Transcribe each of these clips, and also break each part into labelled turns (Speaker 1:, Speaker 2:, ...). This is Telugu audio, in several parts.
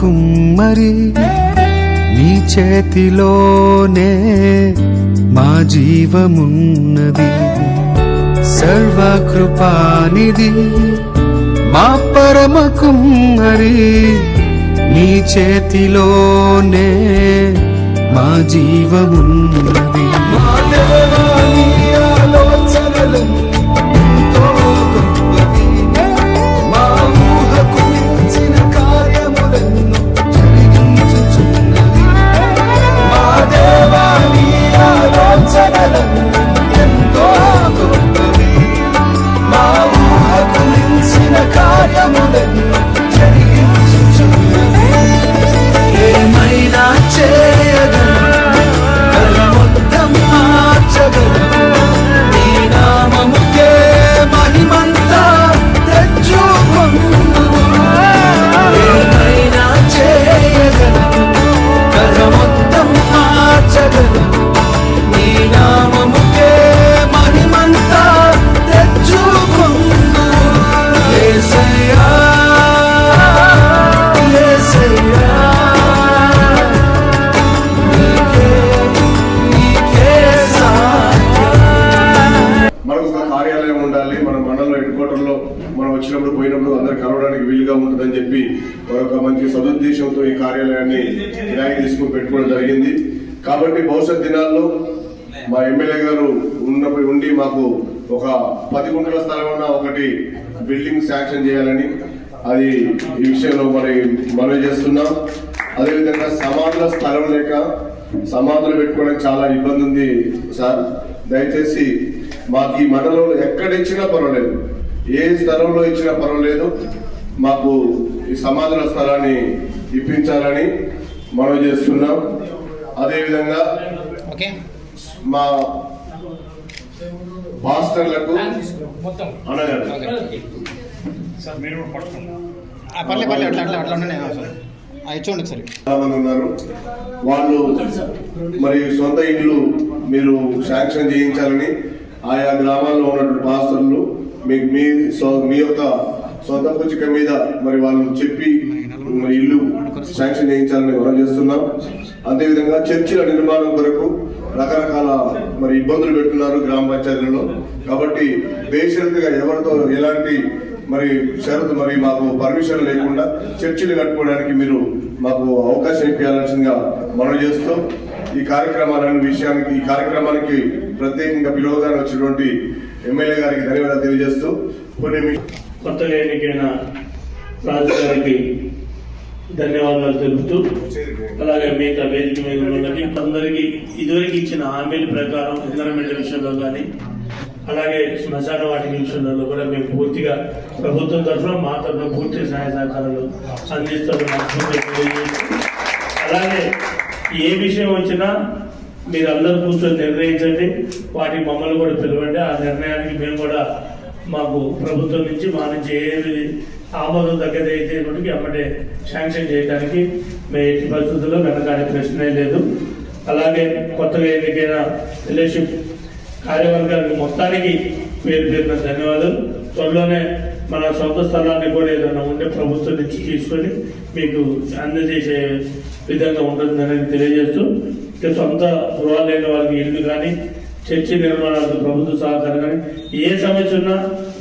Speaker 1: కుమ్మరి నీ చేతిలోనే మా జీవమున్నది. సర్వకృపానిధి మా పరమ కుమ్మరి నీ చేతిలోనే మా జీవమున్నది. మా దేవా నీ ఆలోచనలు ఎంతో గొప్పవి, మా ఊహకు మించిన కార్యములను జరిగించుచున్నవి. మా దేవా నీ ఆలోచనలు ఎంతో గొప్పవి, మా ఊహకు మించిన కార్యములను జరిగించుచున్నవి. ఏమైనా చేయగలను, కల మొత్తం మార్చగలను, నీ నామముకే మహిమంతా తెచ్చుకొందుము. ఏమైనా చేయగలను, కల మొత్తం మార్చగలను, నీ నామముకే మహిమంతా తెచ్చుకొందుము. యేసయ్యా యేసయ్యా
Speaker 2: మనం వచ్చినప్పుడు పోయినప్పుడు అందరు కలవడానికి వీలుగా ఉంటుందని చెప్పి ఒక మంచి సదుద్దేశంతో ఈ కార్యాలయాన్ని కిరాయి తీసుకుని పెట్టుకోవడం జరిగింది. కాబట్టి భవిష్యత్ దినాల్లో మా ఎమ్మెల్యే గారు ఉండి మాకు ఒక 10 గుంటల స్థలం ఉన్న ఒకటి బిల్డింగ్ శాంక్షన్ చేయాలని అది ఈ విషయంలో మనవి చేస్తున్నాం. అదేవిధంగా సమాధుల స్థలం లేక సమాధులు పెట్టుకోవడానికి చాలా ఇబ్బంది ఉంది సార్. దయచేసి మాకు ఈ మండలంలో ఎక్కడ ఇచ్చినా పర్వాలేదు, ఏ స్థలంలో ఇచ్చినా పర్వాలేదు, మాకు ఈ సమాధుల స్థలాన్ని ఇప్పించాలని మనవి చేస్తున్నాం. అదేవిధంగా మా పాస్టర్లకు చాలా మంది ఉన్నారు, వాళ్ళు మరి సొంత ఇల్లు మీరు శాంక్షన్ చేయించాలని ఆయా గ్రామాల్లో ఉన్నటువంటి పాస్టర్లు మీ యొక్క సొంత పుచ్చిక మీద మరి వాళ్ళు చెప్పి ఇల్లు శాంక్షన్ చేయించాలని మనం చేస్తున్నాం. అదేవిధంగా చర్చిల నిర్మాణం కొరకు రకరకాల మరి ఇబ్బందులు పెడుతున్నారు గ్రామ పంచాయతీలలో. కాబట్టి బేషరతుగా ఎవరితో ఎలాంటి మరి షరతు మరి మాకు పర్మిషన్ లేకుండా చర్చిలు కట్టుకోవడానికి మీరు మాకు అవకాశం ఇప్పించాల్సిందిగా మనం చేస్తూ ఈ కార్యక్రమానికి ప్రత్యేకంగా పిలువగానే వచ్చినటువంటి ఎమ్మెల్యే గారికి ధన్యవాదాలు తెలియజేస్తూ
Speaker 3: కొత్తగా ఎన్నికైన రాజు గారికి ధన్యవాదాలు తెలుపుతూ, అలాగే మిగతా వేదిక మీద ఉన్నది అందరికీ ఇదివరకు ఇచ్చిన హామీల ప్రకారం ఎన్విరాన్మెంట్ విషయంలో కానీ అలాగే శ్మశాన వాటిక విషయంలో కూడా మేము పూర్తిగా ప్రభుత్వం తరఫున మా తరఫున పూర్తి సహాయ సహకారాలు అందిస్తామని. అలాగే ఏ విషయం వచ్చినా మీరు అందరూ కూర్చొని నిర్ణయించండి, వాటికి మమ్మల్ని కూడా పిలవండి. ఆ నిర్ణయానికి మేము కూడా మాకు ప్రభుత్వం నుంచి మా నుంచి ఏది ఆమోదం దగ్గరైతే అమ్మటే శాంక్షన్ చేయడానికి మేము ఎట్టి పరిస్థితుల్లో వెనకాడే ప్రశ్నే లేదు. అలాగే కొత్తగా ఎన్నికైన రిలేషన్షిప్ కార్యవర్గానికి మొత్తానికి పేరున ధన్యవాదాలు. త్వరలోనే మన సొంత స్థలాన్ని కూడా ఏదైనా ఉంటే ప్రభుత్వం నుంచి తీసుకొని మీకు అందజేసే విధంగా ఉంటుందని తెలియజేస్తూ, సొంత గృహాలు లేని వాళ్ళకి ఇల్లు కానీ చర్చి నిర్మాణాలకు ప్రభుత్వ సహకారం కానీ ఏ సమస్య ఉన్నా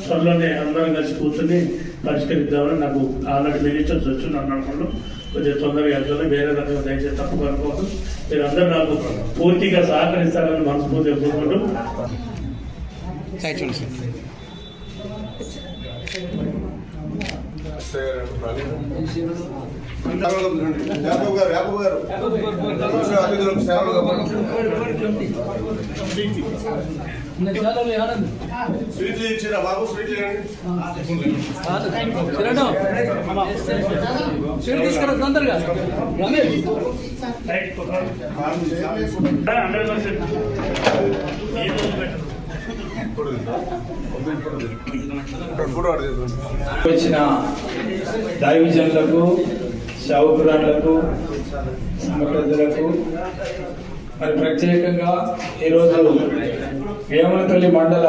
Speaker 3: త్వరలోనే అందరం కలిసి కూర్చొని పరిష్కరిద్దామని నాకు ఆల్రెడీ మినిస్టర్స్ వచ్చిందని అనుకుంటూ కొద్దిగా తొందరగా వెళ్తాను. వేరే రకంగా దయచేసి తప్పు అనుకోవద్దు. మీరు అందరూ నాకు పూర్తిగా సహకరిస్తారని మనస్ఫూర్తిగా కోరుకుంటూ
Speaker 2: స్వీట్లు ఇచ్చిన బాబు స్వీట్లు
Speaker 4: తీసుకురా తొందరగా.
Speaker 5: వచ్చిన దైవజనులకు, సేవకురాళ్లకు, సంఘ మరి ప్రత్యేకంగా ఈరోజు వేమనపల్లి మండల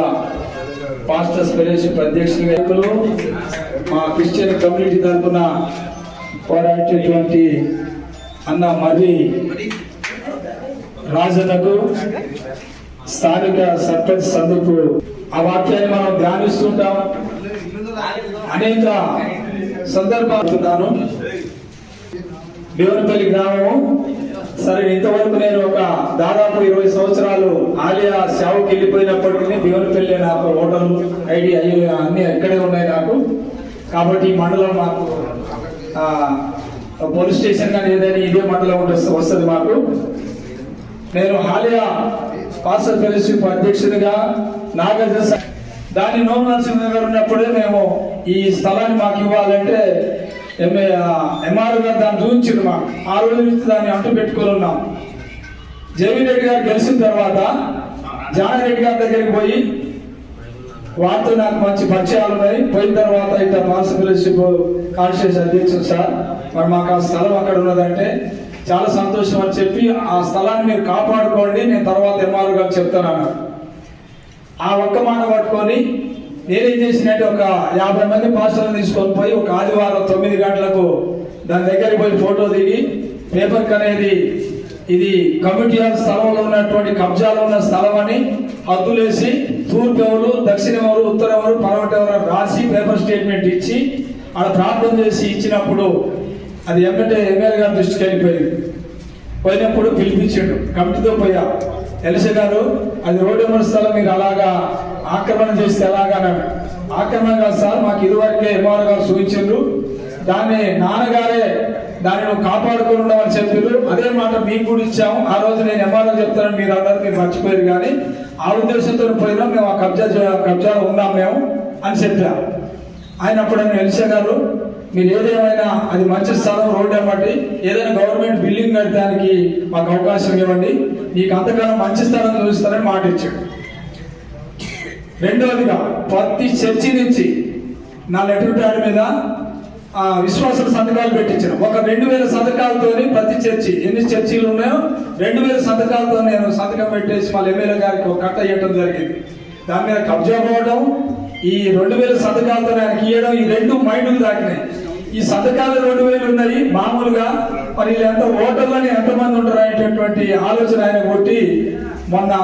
Speaker 5: పాస్టర్స్ ఫెలోషిప్ అధ్యక్షులు మా క్రిస్టియన్ కమ్యూనిటీ తరఫున పోరాడేటువంటి అన్న మర్రి రాజన్నకు, స్థానిక సర్పంచ్ సందీప్ ఆ వాక్యాన్ని మనం ధ్యానిస్తుంటాం. అనేక సందర్భాలున్నాను. దేవునిపల్లి గ్రామం సరే, ఇంతవరకు నేను ఒక దాదాపు 20 సంవత్సరాలు ఆలియా సేవకి వెళ్ళిపోయినప్పటికీ దేవునిపల్లి నాకు హోటల్ ఐడి అన్ని ఎక్కడే ఉన్నాయి నాకు. కాబట్టి ఈ మండలం మాకు పోలీస్ స్టేషన్ కానీ ఏదైనా ఇదే మండలం వస్తుంది మాకు. నేను ఆలియా పాస్టర్ ఫెలోషిప్ అధ్యక్షుడిగా నాగార్జున దాన్ని నోము నరసింహ గారు ఉన్నప్పుడే మేము ఈ స్థలాన్ని మాకు ఇవ్వాలంటే ఎంఆర్ గారు దాన్ని చూపించారు మాకు. ఆ రోజు నుంచి దాన్ని అంటు పెట్టుకొని ఉన్నాం. జేవీ రెడ్డి గారు గెలిచిన తర్వాత జానారెడ్డి గారి దగ్గరికి పోయి వారితో నాకు మంచి పరిచయాలు ఉన్నాయి. పోయిన తర్వాత ఇట్లా పాస్టర్ ఫెలోషిప్ కాన్స్టిట్యూషన్ అధ్యక్షుడు సార్, మరి మాకు ఆ స్థలం అక్కడ ఉన్నదంటే చాలా సంతోషం అని చెప్పి ఆ స్థలాన్ని మీరు కాపాడుకోండి, నేను తర్వాత ఎంఆర్ గారు చెప్తాను. ఆ ఒక్క మాట పట్టుకొని నేనేం చేసినట్టు ఒక 50 మంది పాస్టర్లను తీసుకొని పోయి ఒక ఆదివారం 9 గంటలకు దాని దగ్గరికి పోయి ఫోటో దిగి పేపర్కి అనేది ఇది కమిటీ హాల్ స్థలంలో ఉన్నటువంటి కబ్జాలో ఉన్న స్థలం అని హద్దులేసి తూర్పు ఎవరు, దక్షిణం ఎవరు, ఉత్తరం ఎవరు, పడమట ఎవరు రాసి పేపర్ స్టేట్మెంట్ ఇచ్చి అక్కడ ప్రార్థన చేసి ఇచ్చినప్పుడు అది ఎమ్మెల్యే గారి దృష్టికి వెళ్ళిపోయింది. పోయినప్పుడు పిలిపించాడు, కమిటీతో పోయా, ఎలిసే గారు అది రోడ్డు ఎమ్మడి స్థలం, మీరు అలాగా ఆక్రమణ చేస్తే ఎలాగన్నాడు. ఆక్రమణ కాదు సార్, మాకు ఇదివరకే ఎంఆర్ గారు చూపించారు, దాన్ని నాన్నగారే దాన్ని నువ్వు కాపాడుకుని ఉండమని చెప్పారు. అదే మాట మీకు కూడా ఇచ్చాము. ఆ రోజు నేను ఎంఆర్ చెప్తాను, మీరు అందరూ మీరు మర్చిపోయారు, కానీ ఆ ఉద్దేశంతో పోయినాం మేము. ఆ కబ్జాలో ఉన్నాం మేము అని చెప్పా. ఆయన అప్పుడు ఎలిసే గారు మీరు ఏదేమైనా అది మంచి స్థలం, రోడ్డు ఎమ్మటి ఏదైనా గవర్నమెంట్ బిల్డింగ్ కట్టడానికి మాకు అవకాశం ఇవ్వండి, మీకు అంతకన్నా మంచి స్థలం చూపిస్తారని మాట ఇచ్చాడు. రెండవదిగా ప్రతి చర్చి నుంచి నా లెటర్ ప్యాడ్ మీద విశ్వాసుల సంతకాలు పెట్టించాను. ఒక 2000 సంతకాలతోని ప్రతి చర్చి, ఎన్ని చర్చీలు ఉన్నాయో 2000 సంతకాలతో నేను సంతకం పెట్టేసి వాళ్ళ ఎమ్మెల్యే గారికి ఒక కట్ట ఇవ్వడం జరిగింది. దాని మీద కబ్జా పోవడం, ఈ 2000 సంతకాలతో ఆయనకి ఇవ్వడం, ఈ రెండు మైండ్కు దాకినాయి. ఈ సంతకాలు 2000 ఉన్నాయి మామూలుగా, మరి ఎంత ఓటర్లని ఎంతమంది ఉంటారు అనేటటువంటి ఆలోచన ఆయన కొట్టి మొన్న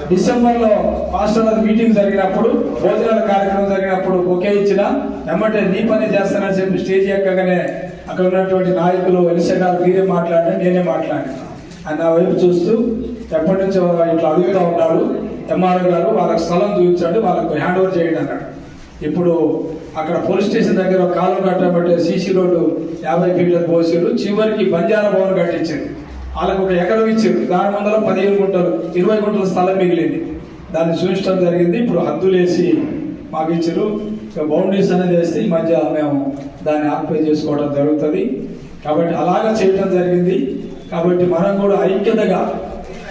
Speaker 5: డిసెంబర్లో పాస్టర్ మీటింగ్ జరిగినప్పుడు, భోజనాల కార్యక్రమం జరిగినప్పుడు ఒకే ఇచ్చిన ఎమ్మటే నీ పని చేస్తానని చెప్పి స్టేజ్ ఎక్కగానే అక్కడ ఉన్నటువంటి నాయకులు ఎలిసే గారు మీరే మాట్లాడారు, నేనే మాట్లాడాను. ఆయన నా వైపు చూస్తూ ఎప్పటి నుంచో ఇట్లా అడుగుతూ ఉన్నాడు. ఎంఆర్ గారు వాళ్ళకి స్థలం చూపించండి, వాళ్ళకు హ్యాండ్ ఓవర్ చేయండి అన్నాడు. ఇప్పుడు అక్కడ పోలీస్ స్టేషన్ దగ్గర ఒక కాలం కట్టబట్టే సీసీ రోడ్డు 50 ఫీట్లకు పోసారు. చివరికి బంజారా భవన్ కట్టించారు. వాళ్ళకు ఒక ఎకరం ఇచ్చారు. దాని ముందర 15 గుంటలు 20 గుంటల స్థలం మిగిలింది. దాన్ని చూపించడం జరిగింది. ఇప్పుడు హద్దులేసి మాకు ఇచ్చారు. బౌండరీస్ అనేది వేస్తే ఈ మధ్య మేము దాన్ని ఆక్యుపై చేసుకోవడం జరుగుతుంది. కాబట్టి అలాగా చేయడం జరిగింది. కాబట్టి మనం కూడా ఐక్యతగా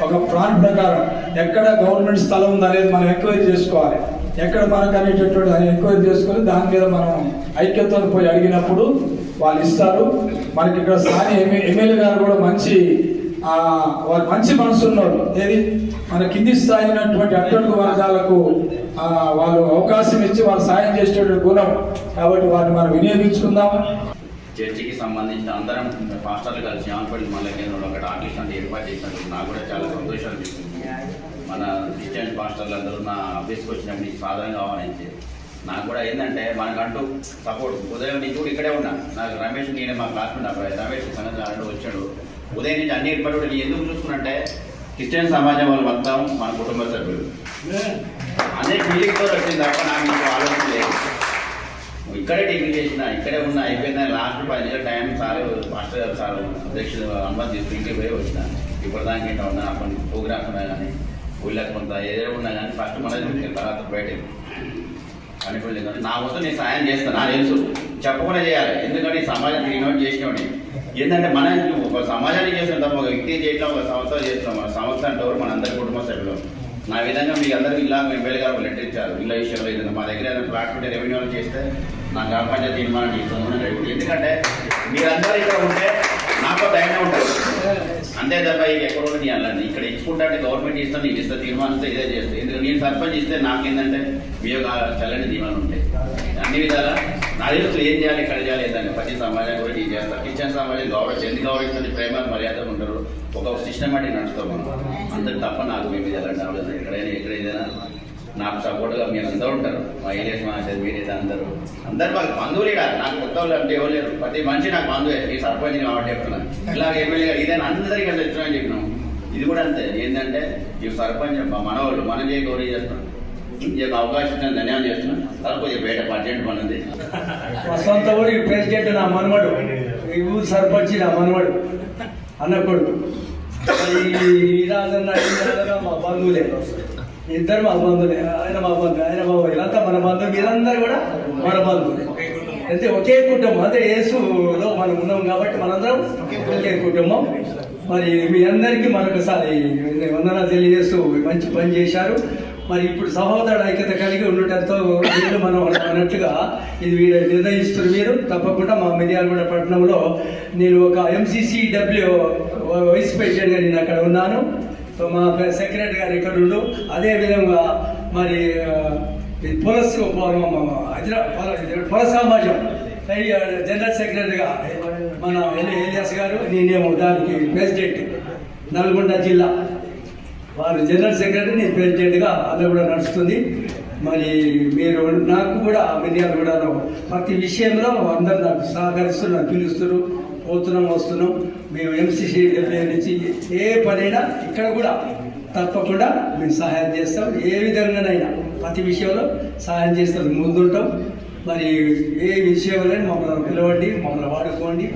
Speaker 5: ఒక ప్లాన్ ప్రకారం ఎక్కడ గవర్నమెంట్ స్థలం ఉందనేది మనం ఎంక్వైరీ చేసుకోవాలి. ఎక్కడ మనకు అనేటటువంటి అది ఎంక్వైరీ చేసుకొని దాని మీద మనం ఐక్యతతో పోయి అడిగినప్పుడు వాళ్ళు ఇస్తారు. మనకి ఇక్కడ స్థానిక ఎమ్మెల్యే గారు కూడా వాళ్ళు మంచి మనసు ఉన్నారు. ఏది మన కింది స్థాయి ఉన్నటువంటి అట్టడుగు వర్గాలకు వాళ్ళు అవకాశం ఇచ్చి వాళ్ళు సాయం చేసేటువంటి గుణం. కాబట్టి వాటిని మనం వినియోగించుకుందాం.
Speaker 4: చర్చికి సంబంధించిన అందరం పాస్టర్లు కలిసి ఆన్పల్లి మల్ల కేంద్రంలో అక్కడ ఆర్టిస్ట్ అంటే ఏర్పాటు చేసినట్టు నాకు కూడా చాలా సంతోషం అనిపిస్తుంది. మన క్రిస్టియన్ పాస్టర్లు అందరూ నా ఆఫీస్కి వచ్చినప్పుడు నీకు సాధన కావాలని నాకు కూడా ఏంటంటే మనకంటూ సపోర్ట్. ఉదయం నుంచి కూడా ఇక్కడే ఉన్నా, నాకు రమేష్ నేనే మా క్లాస్మేట్ అబ్బాయి రమేష్ సంగతి ఆల్రెడీ వచ్చాడు. ఉదయం నుంచి అన్ని ఏర్పాటు నేను ఎందుకు చూసుకున్నంటే క్రిస్టియన్ సమాజం వాళ్ళు మొత్తం మన కుటుంబ సభ్యులు అనే ఫీలింగ్తో వచ్చింది తప్ప నాకు ఇంకో ఆలోచన లేదు. ఇక్కడే టీవీ చేసిన, ఇక్కడే ఉన్నా, అయిపోయిందా లాస్ట్ 10 నిమిషాల టైం సార్ మాస్టర్ గారు సార్ అధ్యక్షుడు అనుమతి తీసుకుని ఇంటికి పోయి వచ్చిన. ఇప్పుడు దానికి ఏంటో ఉన్నా కొన్ని ప్రోగ్రామ్స్ ఉన్నాయి, కానీ ఊళ్ళకి కొంత ఏదో ఉన్నా కానీ ఫస్ట్ మనది తర్వాత బయటకు అనుకోలేదు. నా మొత్తం నేను సాయం చేస్తాను, నాకు తెలుసు చెప్పకుండా చేయాలి. ఎందుకంటే ఈ సమాజానికి ఇన్వైట్ చేసినవాడిని ఏంటంటే మనం ఒక సమాజానికి చేసిన తప్ప ఒక వ్యక్తి చేయటం, ఒక సంస్థ చేస్తున్నాం. మన సంస్థ అంటే మన అందరి కుటుంబ సభ్యులు. నా విధంగా మీకు అందరికీ ఇలా ఎమ్మెల్యే గారు లెటర్ ఇచ్చారు. ఇళ్ళ విషయంలో ఏదైనా మా దగ్గర ఏదైనా ప్లాట్మెంట్ రెవెన్యూ చేస్తే నా గ్రామ పంచాయతీ తీర్మానం ఇస్తాను. ఎందుకంటే మీరందరూ ఇక్కడ ఉంటే నాకు ధైర్యం ఉంటుంది. అంతే తప్ప ఇక ఎక్కడో నీ అల్లండి ఇక్కడ ఇచ్చుకుంటే గవర్నమెంట్ ఇస్తాను, నీకు ఇస్తే తీర్మానిస్తే ఇదే చేస్తే. ఎందుకంటే నేను సర్పంచ్ ఇస్తే నాకేంటంటే మీ యొక్క చల్లని దీవెనలు ఉంటాయి. అన్ని విధాలా నా తెలుసు ఏం చేయాలి, ఎక్కడ చేయాలి ఏదని ప్రతి సమాజం కూడా నేను చేస్తాను. క్రిస్టియన్ సమాజం ఎందుకు గౌరవిస్తుంది, ప్రేమ మర్యాద ఉంటారు, ఒక సిస్టమేటిక్ నడుస్తాం మనం. అందరు తప్ప నాకు మేము ఇది ఎలాంటి అవ్వలేదు. ఎక్కడైనా నాకు సపోర్ట్గా మీరు అందరూ ఉంటారు. మా ఏరియాస్ మా మీరేదా అందరూ మాకు బంధువులే కాదు. నాకు కొత్త వాళ్ళు అంటే ఎవరు లేరు. ప్రతి మనిషి నాకు బంధువే. ఈ సర్పంచ్ కాబట్టి చెప్తున్నాను. ఇలాగ ఎమ్మెల్యే ఇదేనా అందరికీ అట్లా ఇస్తున్నామని చెప్పినాం. ఇది కూడా అంతే. ఏంటంటే ఈ సర్పంచ్ మనవాళ్ళు మనం చేయ గౌరవ చేస్తున్నాం. ఈ యొక్క అవకాశం ధన్యవాదాలు చేస్తున్నాం. కొంచెం బయట బడ్జెట్ పనుంది.
Speaker 6: మా సొంత ఊరికి ప్రెసిడెంట్ నా మనవడు, ఈ ఊరు సర్పంచ్ నా మనవడు అన్న కొడుకు. ఈ రాజన్న మా బంధువులే, ఇద్దరు మా బంధువులే. ఆయన మా బంధువు, ఆయన మా వీళ్ళంతా మన బంధువు, వీళ్ళందరూ కూడా మన బంధువులే. అయితే ఒకే కుటుంబం, అంటే యేసులో మనం ఉన్నాం కాబట్టి మనందరం ఒకే కుటుంబం. మరి మీ అందరికీ మరొకసారి వందనాలు తెలియజేస్తూ మంచి పని చేశారు. మరి ఇప్పుడు సహోదరుడు ఐక్యత కలిగి ఉండటంతో వీళ్ళు మనం అన్నట్టుగా ఇది వీళ్ళు నిర్ణయిస్తున్నారు. మీరు తప్పకుండా మా మిర్యాలగూడ పట్టణంలో నేను ఒక MCCW వైస్ ప్రెసిడెంట్గా నేను అక్కడ ఉన్నాను. మా సెక్రటరీ గారు ఇక్కడ ఉండు. అదేవిధంగా మరి పుల సమాజం జనరల్ సెక్రటరీగా మన ఎలియాస్ గారు, నేనేమో దానికి ప్రెసిడెంట్ నల్గొండ జిల్లా. వారు జనరల్ సెక్రటరీ, నేను ప్రెసిడెంట్గా అది కూడా నడుస్తుంది. మరి మీరు నాకు కూడా మిర్యాలగూడలో ప్రతి విషయంలో అందరు నాకు సహకరిస్తున్నారు, పిలుస్తున్నారు, పోతున్నాం వస్తున్నాం. మేము MCCW నుంచి ఏ పనైనా ఇక్కడ కూడా తప్పకుండా మేము సహాయం చేస్తాం. ఏ విధంగానైనా ప్రతి విషయంలో సహాయం చేస్తాం, ముందుంటాం. మరి ఏ విషయంలో మమ్మల్ని పిలవండి, మమ్మల్ని వాడుకోండి.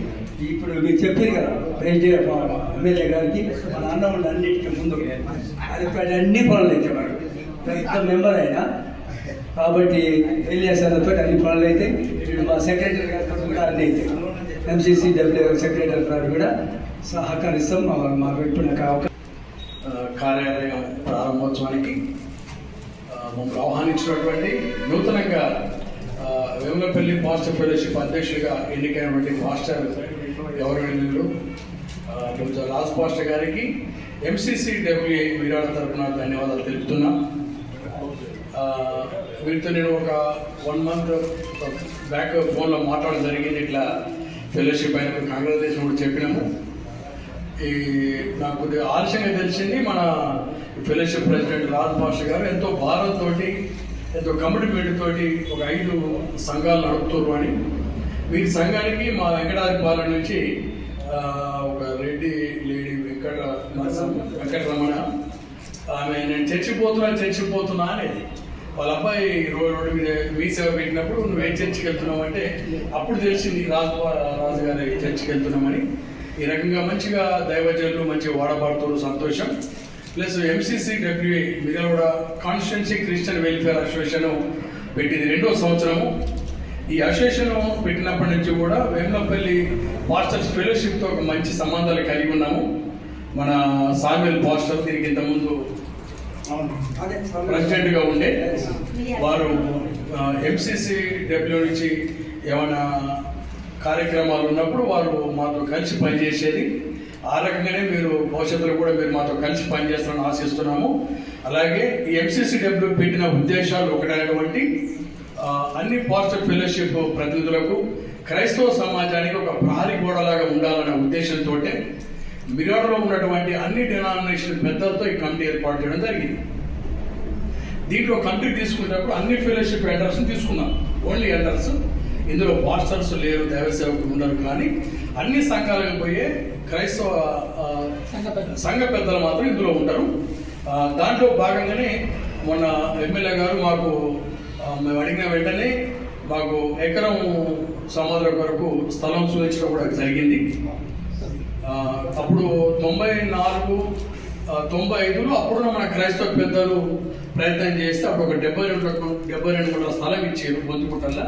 Speaker 6: ఇప్పుడు మీరు చెప్పారు కదా ప్రెసిడెంట్ ఎమ్మెల్యే గారికి మన అన్న ఉండి అన్నిటికీ ముందు అది అన్ని పనులు అయితే వాడు పెద్ద మెంబర్ అయినా కాబట్టి ఎలియాస్ అన్నతో అన్ని పనులు అయితే మా సెక్రటరీ గారితో కూడా అన్ని అయితే MCCW సెక్రటరీ గారు కూడా సహకరిస్తాం. మాకు ఇప్పుడు
Speaker 5: కార్యాలయం ప్రారంభోత్సవానికి మమ్మల్ని ఆహ్వానించినటువంటి నూతనంగా వేములపల్లి పాస్టర్ ఫెలోషిప్ అధ్యక్షుడిగా ఎన్నికైనటువంటి పాస్టర్ గౌరవనీయులు రాజ్ పాస్టర్ గారికి MCCW విరాడ తరఫున ధన్యవాదాలు తెలుపుతున్నా. వీరితో నేను ఒక 1 month బ్యాక్ ఫోన్లో మాట్లాడడం జరిగింది. ఇట్లా ఫెలోషిప్ అయిన కంగ్రాచులేషన్ కూడా చెప్పినాము. ఈ నాకు కొద్దిగా ఆలస్యంగా తెలిసింది, మన ఫెలోషిప్ ప్రెసిడెంట్ రాజ్ పాస్టర్ గారు ఎంతో భారంతో, ఎంతో కమిట్మెంట్ తోటి ఒక 5 సంఘాలు నడుపుతున్నారు అని. వీరి సంఘానికి మా వెంకటాద్రిపాలెం నుంచి ఒక రెడ్డి లేడీ వెంకటరమణ, ఆమె నేను చర్చిపోతున్నా అనేది. వాళ్ళ అబ్బాయి రోడ్డు మీద మీ సేవ పెట్టినప్పుడు నువ్వేం చర్చికి వెళ్తున్నావు అంటే అప్పుడు తెలిసింది రాజు గారి చర్చికి వెళ్తున్నామని. ఈ రకంగా మంచిగా దైవజనులు మంచిగా వాడబడుతున్నారు, సంతోషం. Plus MCCW Miryalaguda constituency Christian welfare association పెట్టింది 2వ సంవత్సరము. ఈ అసోసియేషన్ పెట్టినప్పటి నుంచి కూడా వేములపల్లి పాస్టర్స్ ఫెలోషిప్తో ఒక మంచి సంబంధాలు కలిగి ఉన్నాము. మన సామ్యుల్ పాస్టర్ దీనికి ఇంతకుముందు ప్రెసిడెంట్గా ఉండే వారు MCCW నుంచి ఏమైనా కార్యక్రమాలు ఉన్నప్పుడు వారు మాతో కలిసి పనిచేసేది. ఆ రకంగానే మీరు భవిష్యత్తులో కూడా మీరు మాతో కలిసి పనిచేస్తారని ఆశిస్తున్నాము. అలాగే ఈ MCCW పెట్టిన ఉద్దేశాలు ఒకటైనటువంటి అన్ని పాస్టర్ ఫెలోషిప్ ప్రతినిధులకు క్రైస్తవ సమాజానికి ఒక ప్రహరీ గోడలాగా ఉండాలనే ఉద్దేశంతో మిర్యాలగూడలో ఉన్నటువంటి అన్ని డినామినేషన్ పెద్దలతో ఈ కమిటీ ఏర్పాటు చేయడం జరిగింది. దీంట్లో కమిటీ తీసుకునేటప్పుడు అన్ని ఫెలోషిప్ ఎల్డర్స్ తీసుకున్నాం. ఓన్లీ ఎల్డర్స్, ఇందులో పాస్టర్స్ లేరు, దైవ సేవకులు ఉండరు. కానీ అన్ని సంఘాలకు పోయే క్రైస్తవ సంఘ పెద్దలు మాత్రం ఇందులో ఉంటారు. దాంట్లో భాగంగానే మొన్న ఎమ్మెల్యే గారు మాకు మేము అడిగిన వెంటనే మాకు ఎకరం సమాధుల కొరకు స్థలం సూచించడం కూడా జరిగింది. అప్పుడు 94, 95లో అప్పుడున్న మన క్రైస్తవ పెద్దలు ప్రయత్నం చేస్తే అప్పుడు ఒక 72 గుంటల స్థలం ఇచ్చారు బొంతుకుంటల్లా.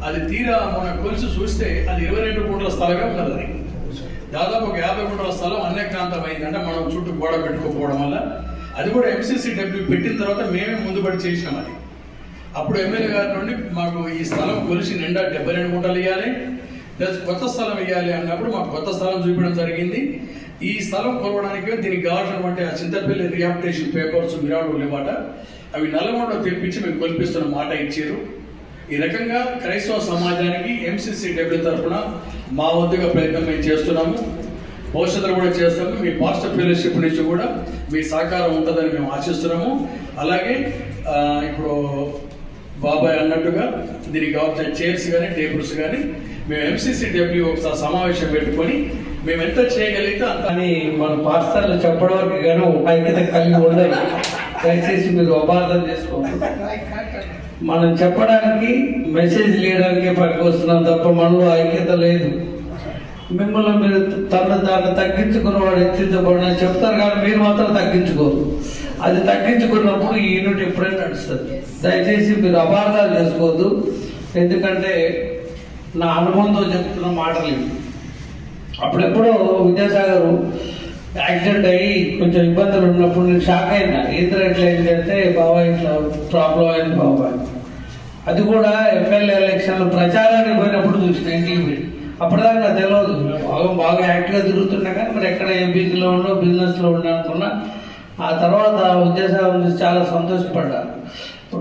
Speaker 5: అది తీరా మన కొలిసి చూస్తే అది 22 గుంటల స్థలమే ఉన్నది. అది దాదాపు ఒక 50 గుంటల స్థలం అన్యక్రాంతం అయింది. అంటే మనం చుట్టూ గోడ పెట్టుకోకపోవడం వల్ల అది కూడా MCCW పెట్టిన తర్వాత మేమే ముందుబడి చేసినాం. అది అప్పుడు ఎమ్మెల్యే గారి నుండి మాకు ఈ స్థలం కొలిసి నిండా 72 గుంటలు ఇవ్వాలి, ప్లస్ కొత్త స్థలం ఇవ్వాలి అన్నప్పుడు మాకు కొత్త స్థలం చూపించడం జరిగింది. ఈ స్థలం కొలవడానికి దీనికి కావాల్సినటువంటి ఆ చింతపల్లి రిహాబిలిటేషన్ పేపర్స్ మిర్యాలగూడలో లేవట, అవి నల్గొండలో తెప్పించి మేము కొలిపిస్తున్న మాట ఇచ్చారు.
Speaker 7: ఈ రకంగా క్రైస్తవ సమాజానికి MCCW తరఫున మా వంతుగా ప్రయత్నం మేము చేస్తున్నాము. భవిష్యత్తులో కూడా చేస్తాము. మీ పాస్టర్ ఫెలోషిప్ నుంచి కూడా మీ సహకారం ఉంటుందని మేము ఆశిస్తున్నాము. అలాగే ఇప్పుడు బాబాయ్ అన్నట్టుగా దీనికి కావాల్సిన చైర్స్ కానీ టేబుల్స్ కానీ మేము MCCW ఒకసారి సమావేశం పెట్టుకొని మేము ఎంత చేయగలిగితే అంత.
Speaker 6: కానీ మన పాస్టర్లు చెప్పడానికి గాను ఐక్యత కలిగి ఉండాలి. దయచేసి మీరు అపార్థం చేసుకోండి. మనం చెప్పడానికి మెసేజ్ లేయడానికే పనికి వస్తున్నాం తప్ప మనలో ఐక్యత లేదు. మిమ్మల్ని మీరు దాన్ని తగ్గించుకున్నవాడు హెచ్చించబడిన చెప్తారు కానీ మీరు మాత్రం తగ్గించుకోరు. అది తగ్గించుకున్నప్పుడు ఈ యూనిట్ ఎప్పుడైనా నడుస్తుంది. దయచేసి మీరు అపార్థాలు చేసుకోవద్దు. ఎందుకంటే నా అనుభవంతో చెప్తున్న మాటలు ఇవి. అప్పుడెప్పుడో విద్యాసాగర్ యాక్సిడెంట్ అయ్యి కొంచెం ఇబ్బందులు ఉన్నప్పుడు నేను షాక్ అయినా. ఏంద్ర ఎట్లా అయిందంటే బాబాయ్ ఇట్లా ప్రాబ్లం అయింది బాబాయ్. అది కూడా ఎమ్మెల్యే ఎలక్షన్లు ప్రచారానికి పోయినప్పుడు చూసిన ఎన్టీవీ. అప్పటిదాకా నాకు తెలియదు. బాగా యాక్టివ్గా తిరుగుతున్నా కానీ మరి ఎక్కడ ఎంపీసీలో ఉండో బిజినెస్లో ఉండే అనుకున్నా. ఆ తర్వాత ఉద్దేశం చాలా సంతోషపడ్డా.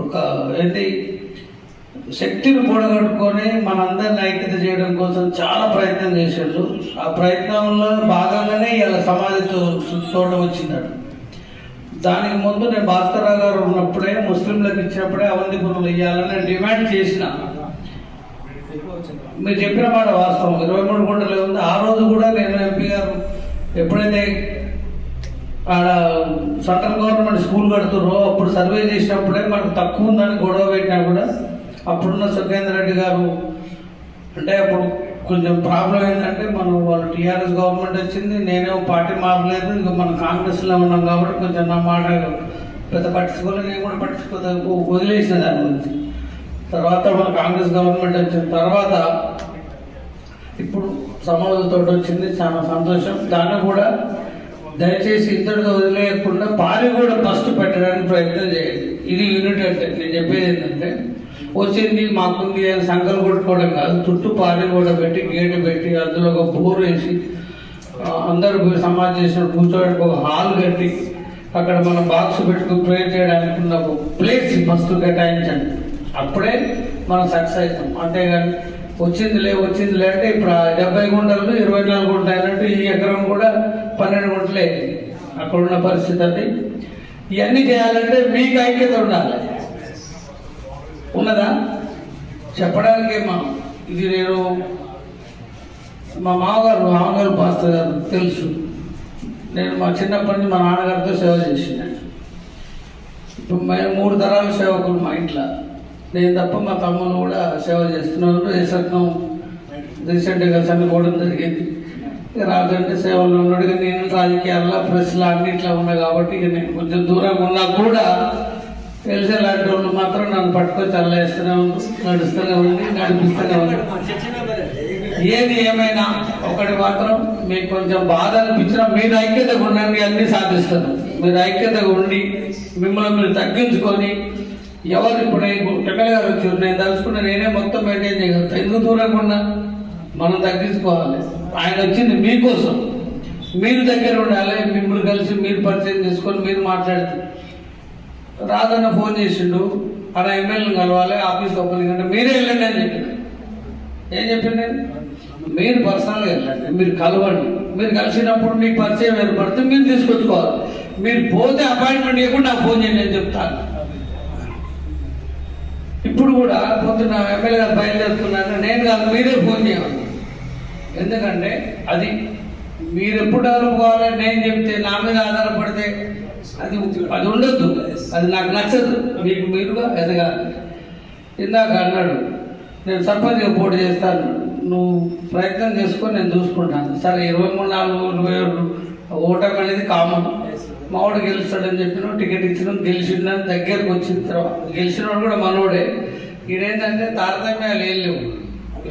Speaker 6: ఒక ఏంటి శక్తిని కూడగట్టుకొని మనందరిని ఐక్యత చేయడం కోసం చాలా ప్రయత్నం చేశాడు. ఆ ప్రయత్నంలో భాగంగానే ఇలా సమాజంతో తోట వచ్చిందట. దానికి ముందు నేను భాస్కర్రావు గారు ఉన్నప్పుడే ముస్లింలకు ఇచ్చినప్పుడే అవంతిపురంలో ఇవ్వాలని డిమాండ్ చేసిన. మీరు చెప్పిన మాట వాస్తవం. 23 గుంటలు ఉంది. ఆ రోజు కూడా నేను ఎంపీ గారు ఎప్పుడైతే ఆడ సెంట్రల్ గవర్నమెంట్ స్కూల్ కడుతున్నారో అప్పుడు సర్వే చేసినప్పుడే మనకు తక్కువ ఉందని గొడవ పెట్టినా కూడా అప్పుడున్న సుఖేందర్ రెడ్డి గారు అంటే అప్పుడు కొంచెం ప్రాబ్లం ఏంటంటే మనం వాళ్ళు టీఆర్ఎస్ గవర్నమెంట్ వచ్చింది, నేనేమో పార్టీ మారలేదు, ఇంకా మనం కాంగ్రెస్లో ఉన్నాం కాబట్టి కొంచెం నా మాట పెద్ద పట్టించుకోలేదు. నేను కూడా వదిలేసిన దాని గురించి. తర్వాత మన కాంగ్రెస్ గవర్నమెంట్ వచ్చిన తర్వాత ఇప్పుడు సమాజంతో వచ్చింది. చాలా సంతోషం. దాన్ని కూడా దయచేసి ఇంతటితో వదిలేయకుండా పారి కూడా ఫస్ట్ పెట్టడానికి ప్రయత్నం చేయండి. ఇది యూనిట్ అంటే నేను చెప్పేది ఏంటంటే వచ్చింది మాకుంది అని సంకలు కొట్టుకోవడం కాదు. చుట్టూ పారి కూడా పెట్టి గేటు పెట్టి అందులో ఒక బోర్ వేసి అందరూ సమాజ్ చేసిన కూర్చోడానికి ఒక హాల్ కట్టి అక్కడ మనం బాక్స్ పెట్టుకుని ప్రేయర్ చేయడానికి ఉన్న ఒక ప్లేస్ ఫస్ట్ కేటాయించండి. అప్పుడే మనం సక్సెస్ అవుతాం. అంతేగాని వచ్చిందిలే అంటే ఇప్పుడు 70 గుంటలు 24 గుంటలు అయినట్టు ఈ ఎకరం కూడా 12 గుంటలే అక్కడున్న పరిస్థితి. అది ఇవన్నీ చేయాలంటే మీకు ఐక్యత ఉండాలి. ఉన్నదా చెప్పడానికే ఇది నేను మా మామగారు పాస్టర్ గారు తెలుసు. నేను మా చిన్నప్పటి నుంచి మా నాన్నగారితో సేవ చేసిన. ఇప్పుడు మేము 3 తరాల సేవకులు మా ఇంట్లో. నేను తప్ప మా తమ్మును కూడా సేవ చేస్తున్నాను. రేసత్నం రీసెంట్గా చనిపోవడం జరిగింది. రాజంటే సేవల్లో ఉన్నాడు. నేను రాజకీయాల్లో ప్రెస్లో అన్నిట్లో ఉన్నా కాబట్టి నేను కొంచెం దూరంగా ఉన్నా కూడా తెలిసే లాంటి వాళ్ళు మాత్రం నన్ను పట్టుకొని చల్లేస్తూనే ఉంది, నడుస్తూనే ఉంది, నడిపిస్తూనే ఉంది. ఏది ఏమైనా ఒకటి మాత్రం మీకు కొంచెం బాధ అనిపించినా మీరు ఐక్యతగా ఉండండి, అన్నీ సాధిస్తారు. మీరు ఐక్యతగా ఉండి మిమ్మల్ని మీరు తగ్గించుకొని ఎవరు ఇప్పుడు ఎమ్మెల్యే గారు వచ్చారు, నేను తలుచుకున్నా నేనే మొత్తం మెయింటైన్ చేయగలుగుతా. ఎందుకు దూరంగా ఉన్నా మనం తగ్గించుకోవాలి. ఆయన వచ్చింది మీకోసం, మీరు దగ్గర ఉండాలి. మిమ్మల్ని కలిసి మీరు పరిచయం చేసుకొని మీరు మాట్లాడుతారు. రాజన్న ఫోన్ చేసిండు, అలా ఎమ్మెల్యేని కలవాలి ఆఫీస్ ఓపెనింగ్ అంటే మీరే వెళ్ళండి అని చెప్పిన. ఏం చెప్పింది? మీరు పర్సనల్గా వెళ్ళండి, మీరు కలవండి. మీరు కలిసినప్పుడు మీకు పరిచయం ఏర్పడితే మీరు తీసుకొచ్చుకోవాలి. మీరు పోతే అపాయింట్మెంట్ ఇవ్వకుండా నాకు ఫోన్ చేయండి అని చెప్తాను. ఇప్పుడు కూడా పొద్దున్న ఎమ్మెల్యే గారు బయలుదేరుతున్నాను నేను కాదు, మీరే ఫోన్ చేయాలి. ఎందుకంటే అది మీరు ఎప్పుడు డెవలప్ కావాలని నేను చెప్తే నా మీద ఆధారపడితే అది ఉండొద్దు. అది నాకు నచ్చదు. మీకు మీరుగా ఎదగాలి. ఇందాక అన్నాడు నేను సర్పంచ్గా పోటీ చేస్తాను, నువ్వు ప్రయత్నం చేసుకొని నేను చూసుకుంటాను. సరే 23, 27 ఓటమి అనేది కామన్. మావాడు గెలుస్తాడని చెప్పిన టికెట్ ఇచ్చిన గెలిచిండని దగ్గరకు వచ్చిన తర్వాత గెలిచినవాడు కూడా మనోడే. ఈడేంటంటే తారతమ్యాలు ఏం లేవు.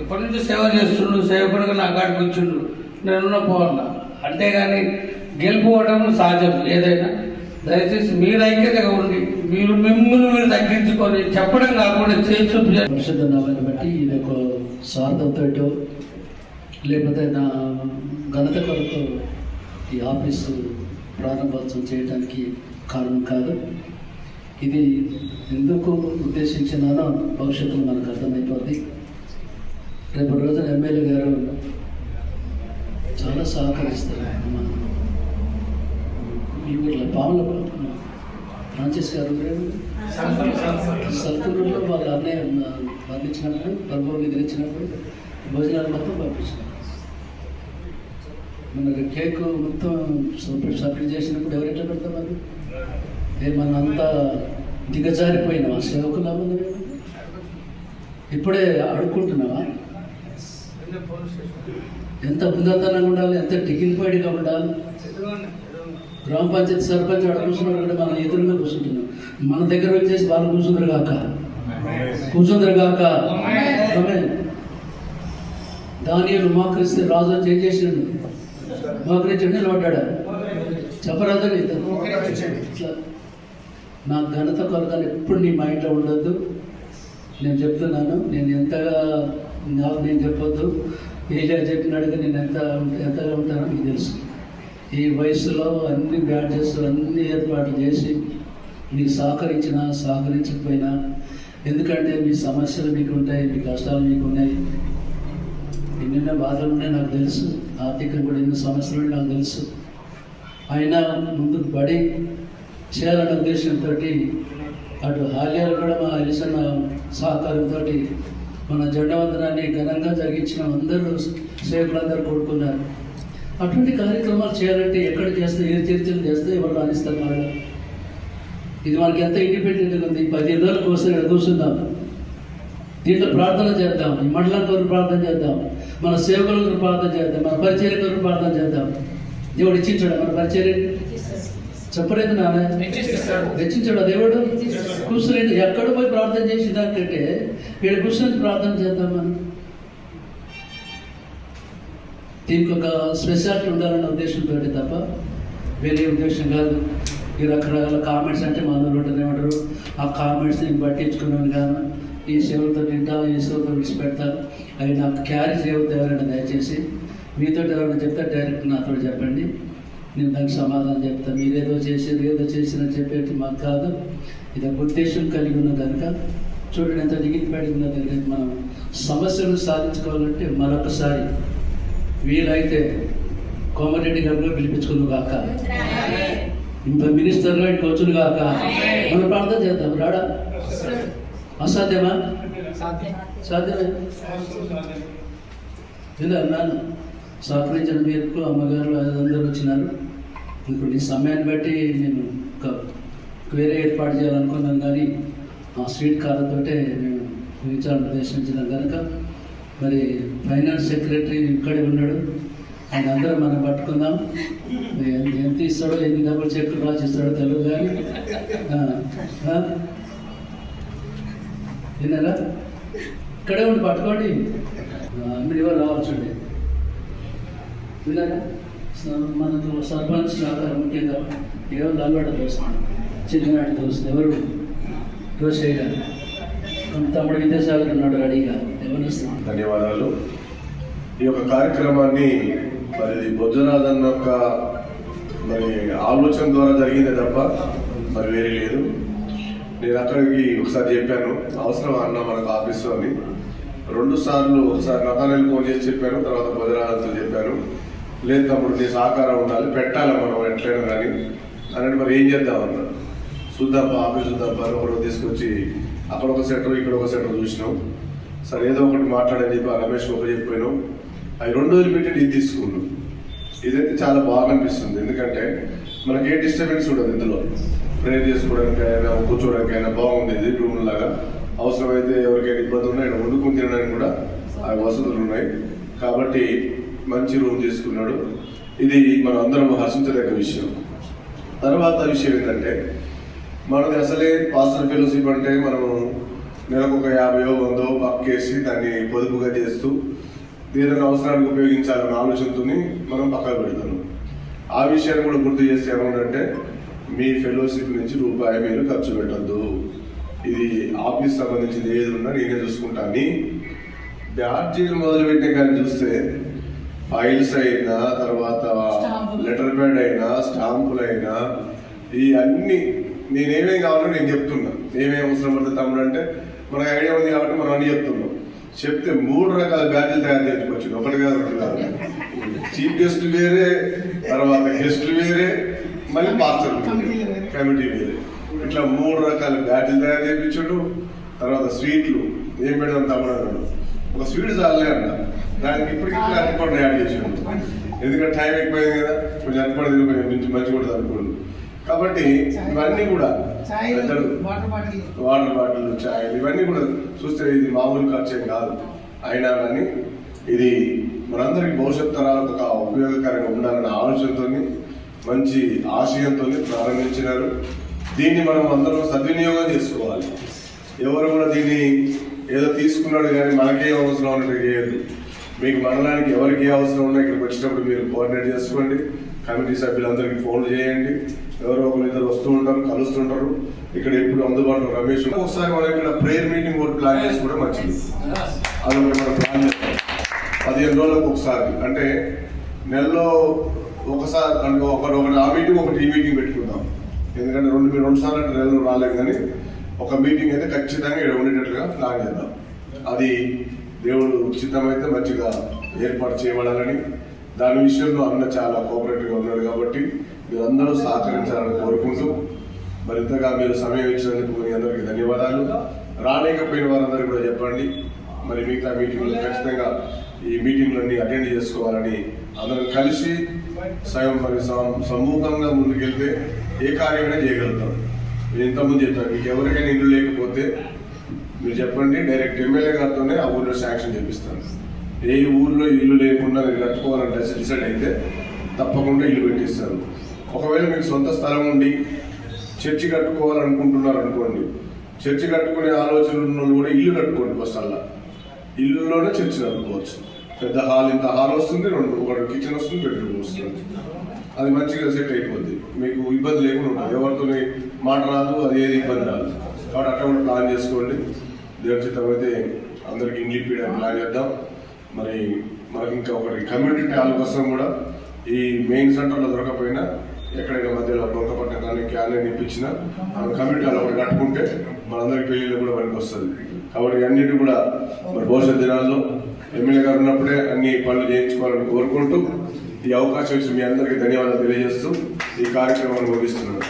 Speaker 6: ఎప్పటి నుంచి సేవ చేస్తుండు, సేవకుడిగా నా కాడికి వచ్చిండు, నేనున్న పోవాల. అంతేగాని గెలుపుకోవడం సహజం ఏదైనా. దయచేసి మీరు ఐక్యతగా ఉండి మీరు మిమ్మల్ని మీరు తగ్గించుకొని చెప్పడం కాకుండా చేసి
Speaker 8: పరిశుద్ధ నామాన్ని బట్టి ఇది ఒక స్వార్థంతో లేకపోతే నా ఘనత కొరకు ఈ ఆఫీసు ప్రారంభోత్సవం చేయడానికి కారణం కాదు. ఇది ఎందుకు ఉద్దేశించినానో భవిష్యత్తులో మనకు అర్థమైపోద్ది. రేపు రోజున ఎమ్మెల్యే గారు చాలా సహకరిస్తారు. ఈ ఊర్లో పాముల ఫ్రాన్సిస్ గారు సల్కూరులో వాళ్ళ అన్నయ్య పంపించినప్పుడు పర్వలు ఎదిరించినప్పుడు భోజనాలు మొత్తం పంపించినారు. మనకు కేక్ మొత్తం సపరేట్ చేసినప్పుడు ఎవరెట్లా పెడతాం అది? మనం అంతా దిగజారిపోయినావా సేవకులమ్మ? ఇప్పుడే అడుక్కుంటున్నావా? ఎంత బుద్ధతనంగా ఉండాలి, ఎంత టికిల్పైడ్గా ఉండాలి. గ్రామ పంచాయతీ సర్పంచ్ అక్కడ కూర్చున్నారు కూడా మనం ఎదురుగా కూర్చుంటున్నాం. మన దగ్గర వచ్చేసి వాళ్ళు కూర్చుందరు కాక దానియేలు మోకరిస్తే రాజు అని చేసేసాడు. మోకరించండి నిలబడ్డాడు. చెప్పరాదని ఇట్లా నా ఘనత కొలతలు ఎప్పుడు నీ మైండ్లో ఉండొద్దు. నేను చెప్తున్నాను, నేను ఎంతగా నాకు నేను చెప్పొద్దు. ఏలియా చెప్పినట్టుగా నేను ఎంతగా ఉంటానో మీకు తెలుసు. ఈ వయసులో అన్ని బ్యాడ్జెస్ అన్ని ఏర్పాట్లు చేసి మీకు సహకరించినా సహకరించకపోయినా, ఎందుకంటే మీ సమస్యలు మీకు ఉంటాయి, మీ కష్టాలు మీకు ఉన్నాయి, ఎన్నెన్నో బాధలు ఉన్నాయి నాకు తెలుసు. ఆర్థికంగా కూడా ఎన్నో సమస్యలు నాకు తెలుసు. అయినా ముందుకు పడి చేయాలనే ఉద్దేశంతో అటు హాల్యాలు కూడా మా ఎలిసన్న సహకారంతో మన జెండావందనాన్ని ఘనంగా జరిగించిన అందరూ సేవకులందరూ కోరుకున్నారు. అటువంటి కార్యక్రమాలు చేయాలంటే ఎక్కడ చేస్తే, ఏ చర్చలు చేస్తే ఎవరు రాణిస్తారు వాళ్ళు. ఇది మనకి ఎంత ఇండిపెండెంట్గా ఉంది. 15 రోజుల కోసం కూర్చుందాం, దీంట్లో ప్రార్థన చేద్దాం, ఈ మండలం కొరకు ప్రార్థన చేద్దాం, మన సేవకుల కొరకు ప్రార్థన చేద్దాం, మన పరిచర్య కొరకు ప్రార్థన చేద్దాం. దేవుడు ఇచ్చించాడు మన పరిచర్య? చెప్పలేదు నాన్న, వెచ్చించాడు దేవుడు. కూర్చుని ఎక్కడ పోయి ప్రార్థన చేసి దానికంటే ఇక్కడ కూర్చొని ప్రార్థన చేద్దాం. మనం దీనికి ఒక స్పెషాలిటీ ఉండాలన్న ఉద్దేశంతో తప్ప వేరే ఉద్దేశం కాదు. ఈ రకరకాల కామెంట్స్ అంటే మన ఏమంటారు, ఆ కామెంట్స్ నేను పట్టించుకున్నాను కానీ ఈ సేవలతో తింటా, ఈ సేవతో విడిచిపెడతా, అవి నాకు క్యారీ చేయవద్దు. ఎవరైనా దయచేసి మీతో ఎవరైనా చెప్తే డైరెక్ట్ నాతో చెప్పండి, నేను దానికి సమాధానం చెప్తాను. మీరు ఏదో చేసినా చెప్పేది మాకు కాదు. ఇది ఒక ఉద్దేశం కలిగి ఉన్న కనుక చూడండి ఎంత దిగిపోయి ఉన్న కనుక మనం సమస్యలు సాధించుకోవాలంటే మరొకసారి వీలైతే కోమరెడ్డి గారు పిలిపించుకుంది కాక, ఇంకా మినిస్టర్గా ఇటు వచ్చును కాక, మనం ప్రార్థన చేద్దాం. రాడా? అసాధ్యమా? సాధ్యమే. ఇలా అన్నాను, సహకరించిన మీరు అమ్మగారు అందరూ వచ్చినారు. ఇప్పుడు ఈ సమయాన్ని బట్టి నేను వేరే ఏర్పాటు చేయాలనుకున్నాను కానీ ఆ స్ట్రీట్ కార్లతోటే మేము విచారణ ప్రదర్శించినాం కనుక మరి ఫైనాన్స్ సెక్రటరీ ఇక్కడే ఉన్నాడు, ఆయన అందరం మనం పట్టుకుందాం. ఎంత ఇస్తాడో, ఎన్ని డబ్బులు చెక్కులు రాసిస్తాడో తెలియదు కానీ విన్నారా? ఇక్కడే ఉండి పట్టుకోండి, మీరు ఎవరు రావచ్చండి. విన్నారా? మనకు సర్పంచ్ సహకారం ముఖ్యంగా ఎవరు అలవాట దోస్తాడు, చిన్ననాటి దోస్తుంది ఎవరు రోషయ్య గారు, తమ్ముడు విద్యాసాగర్ ఉన్నాడు రెడీగా. ఎవరు?
Speaker 2: ధన్యవాదాలు. ఈ యొక్క కార్యక్రమాన్ని మరి బొజ్జరాజన్ యొక్క మరి ఆలోచన ద్వారా జరిగిందే తప్ప మరి వేరే లేదు. నేను అక్కడికి ఒకసారి చెప్పాను, అవసరం అన్న మనకు ఆఫీస్లో అని. 2 సార్లు, ఒకసారి నతానేలు ఫోన్ చేసి చెప్పాను, తర్వాత బొజ్జరాజన్తో చెప్పాను. లేదు తమ్ముడు నీ సహకారం ఉండాలి, పెట్టాలి మనం ఎట్లయినా కానీ అని. మరి ఏం చేద్దామన్నా, చూద్దాంపా ఆఫీస్ చూద్దాంపా ఒకరు తీసుకొచ్చి అక్కడ ఒక సెంటర్ ఇక్కడ ఒక సెంటర్ చూసినాం. సరే ఏదో ఒకటి మాట్లాడని చెప్పి ఆ రమేష్ ఒక చెప్పిపోయినాం. అవి 2 రోజులు పెట్టి ఇది తీసుకున్నాం. ఇదైతే చాలా బాగా అనిపిస్తుంది, ఎందుకంటే మనకి ఏ డిస్టర్బెన్స్ ఉండదు. ఇందులో ప్రేయర్ చేసుకోవడానికైనా కూర్చోవడానికైనా బాగుంది. ఇది రూమ్ లాగా అవసరమైతే ఎవరికైనా ఇబ్బంది ఉన్నాయి వండుకుని తినడానికి కూడా ఆ వసతులు ఉన్నాయి. కాబట్టి మంచి రూమ్ తీసుకున్నాడు. ఇది మనం అందరం హర్షించదగ్గ విషయం. తర్వాత విషయం ఏంటంటే మనది అసలే పాస్టర్ ఫెలోషిప్ అంటే మనము నెలకు ఒక 50 100 పక్కేసి దాన్ని పొదుపుగా చేస్తూ ఏదైనా అవసరానికి ఉపయోగించాలన్న ఆలోచనతో మనం పక్కన పెడతాము. ఆ విషయాన్ని కూడా గుర్తు చేస్తే ఏమంటే మీ ఫెలోషిప్ నుంచి రూపాయి మీరు ఖర్చు పెట్టద్దు, ఇది ఆఫీస్ సంబంధించింది ఏది ఉన్నా నేనే చూసుకుంటాను. బ్యాడ్జీలు మొదలుపెట్టిన కానీ చూస్తే ఫైల్స్ అయినా, తర్వాత లెటర్ ప్యాడ్ అయినా, స్టాంపులు అయినా, ఈ అన్ని నేనేమేం కావాలో నేను చెప్తున్నా, ఏమేమి అవసరం పడుతుంది తమ్ముడు అంటే మనకు ఐడియా ఉంది కాబట్టి మనం అన్ని చెప్తున్నాం. చెప్తే 3 రకాల బ్యాడ్జీలు తయారు చేసుకోవచ్చు, ఒకటి కాదు రెండు కాదు. చీఫ్ గెస్ట్లు వేరే, తర్వాత గెస్ట్లు వేరే, మళ్ళీ పాస్టర్లు కమిటీ వేరే, ఇట్లా 3 రకాల బ్యాడ్జీలు తయారు చేయించుడు. తర్వాత స్వీట్లు ఏం పెడదాం తమ్ముడు అన్నాడు, ఒక స్వీట్ చాలే అన్న, దానికి ఇప్పటికీ అరటిపండు యాడ్ చేసాడు. ఎందుకంటే టైం ఎక్కువైంది కదా, కొంచెం అరటిపండు తిని కొంచెం మంచి కూడా అనుకోండి. కాబట్టి ఇవన్నీ కూడా వాటర్ బాటిల్, ఛాయలు ఇవన్నీ కూడా చూస్తే ఇది మామూలు ఖర్చేం కాదు. అయినా కానీ ఇది మనందరికి భవిష్యత్ తరాలకు ఒక ఉపయోగకరంగా ఉండాలనే ఆలోచనతో, మంచి ఆశయంతో ప్రారంభించినారు. దీన్ని మనం అందరం సద్వినియోగం చేసుకోవాలి. ఎవరు కూడా దీన్ని ఏదో తీసుకున్నాడు కానీ మనకే అవసరం అన్నట్టు చేయదు. మీకు మండలానికి ఎవరికి ఏ అవసరం ఉన్నా ఇక్కడికి వచ్చినప్పుడు మీరు కోఆర్డినేట్ చేసుకోండి. కమిటీ సభ్యులందరికీ ఫోన్లు చేయండి. ఎవరో ఒకరు ఇద్దరు వస్తూ ఉంటారు, కలుస్తుంటారు. ఇక్కడ ఎప్పుడు అందుబాటులో రమేష్. ఒకసారి మనం ఇక్కడ ప్రేయర్ మీటింగ్ కూడా ప్లాన్ చేసి కూడా మంచిది. అది మనం ప్లాన్ చేస్తాం 15 రోజులకు ఒకసారి, అంటే నెలలో ఒకసారి, అంటే ఒకటి ఆ మీటింగ్ ఒకటి ఈ మీటింగ్ పెట్టుకుందాం. ఎందుకంటే రెండు సార్లు అంటే నెలలో రాలేము, కానీ ఒక మీటింగ్ అయితే ఖచ్చితంగా ఇక్కడ ఉండేటట్లుగా ప్లాన్ చేద్దాం. అది దేవుడు ఉచితమైతే మంచిగా ఏర్పాటు చేయబడాలని, దాని విషయంలో అన్న చాలా కోఆపరేటివ్గా ఉన్నాడు. కాబట్టి మీరందరూ సహకరించాలని కోరుకుంటూ, మరింతగా మీరు సమయం ఇచ్చినందుకు మీ అందరికీ ధన్యవాదాలు. రాలేకపోయిన వారందరూ కూడా చెప్పండి, మరి మిగతా మీటింగ్లు ఖచ్చితంగా ఈ మీటింగ్లన్నీ అటెండ్ చేసుకోవాలని, అందరం కలిసి స్వయం మరి సమూహంగా ముందుకెళ్తే ఏ కార్యమైనా చేయగలుగుతాం. నేను ఇంతకుముందు చెప్పాను, మీకు ఎవరికైనా ఇల్లు లేకపోతే మీరు చెప్పండి, డైరెక్ట్ ఎమ్మెల్యే గారితోనే ఆ ఊళ్ళో శాంక్షన్ చేపిస్తాను. ఏ ఊర్లో ఇల్లు లేకుండా మీరు కట్టుకోవాలంటే డిసైడ్ అయితే తప్పకుండా ఇల్లు పెట్టిస్తారు. ఒకవేళ మీకు సొంత స్థలం ఉండి చర్చి కట్టుకోవాలనుకుంటున్నారు అనుకోండి, చర్చి కట్టుకునే ఆలోచన ఉన్న కూడా ఇల్లు కట్టుకోండి. ఫస్ట్ అలా ఇల్లులోనే చర్చి కట్టుకోవచ్చు. పెద్ద హాల్, ఇంత హాల్ వస్తుంది, ఒకటి కిచెన్ వస్తుంది, బెడ్రూమ్ వస్తుంది. అది మంచిగా సెట్ అయిపోద్ది, మీకు ఇబ్బంది లేకుండా ఉంటుంది. ఎవరితో మాట రాదు, అది ఏది ఇబ్బంది రాదు. కాబట్టి అట్లా కూడా ప్లాన్ చేసుకోండి. దేవుని చిత్తం అయితే అందరికి ఇంగ్లీష్ మీడియం ప్లాన్ చేద్దాం. మరి మనకి ఇంకా ఒకటి కమ్యూనిటీ హాల్ కోసం కూడా ఈ మెయిన్ సెంటర్లో దొరకపోయినా ఎక్కడైనా మధ్యలో దొరకపట్నం కానీ క్యాన్ ఇప్పించినా మనం కమ్యూనిటీ హాల్ ఒకటి కట్టుకుంటే మనందరికి పెళ్లిళ్ళు కూడా మనకి వస్తుంది. కాబట్టి అన్నిటి కూడా మరి భవిష్యత్ దినాల్లో ఎమ్మెల్యే గారు ఉన్నప్పుడే అన్ని పనులు చేయించుకోవాలని కోరుకుంటూ, ఈ అవకాశం ఇచ్చి మీ అందరికీ ధన్యవాదాలు తెలియజేస్తూ ఈ కార్యక్రమాన్ని ముగిస్తున్నాను.